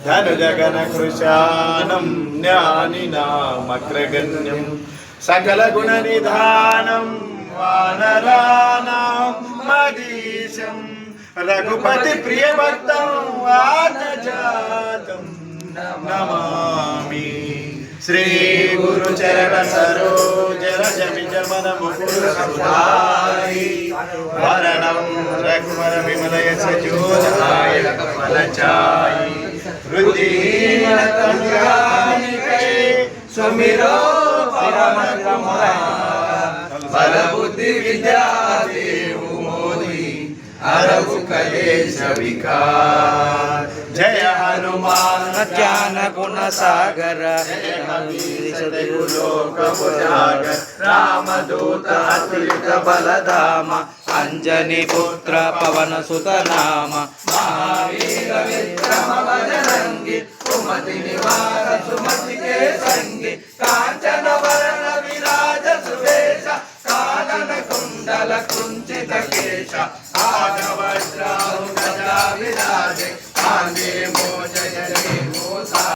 धनुजगणकृशानं ज्ञानिनामग्रगण्यं सकलगुणनिधानं वानराणां मदीशं रघुपतिप्रियभक्तं वातजातं नमामि। श्री गुरुचरण सरोज रज निज मन मुकुर सुधारि वरणं रघुवर विमल यश जोधाय फलचारि हृदयहीन तनु जानिके सुमिरो पवन कुमार बल बुद्धि विद्या देहु मोहि हरहु कलेश विकार। जय हनुमान ज्ञान गुण सागर लोक उजागर रामदूत अतुलित बलधाम अंजनी पुत्र पवन सुत नाम महावीर विक्रम बजरंगी सुमति निवार सुमति के संगी कांचन वरण विराज सुवेश कानन कुंडल कुंचित केश आग वज्र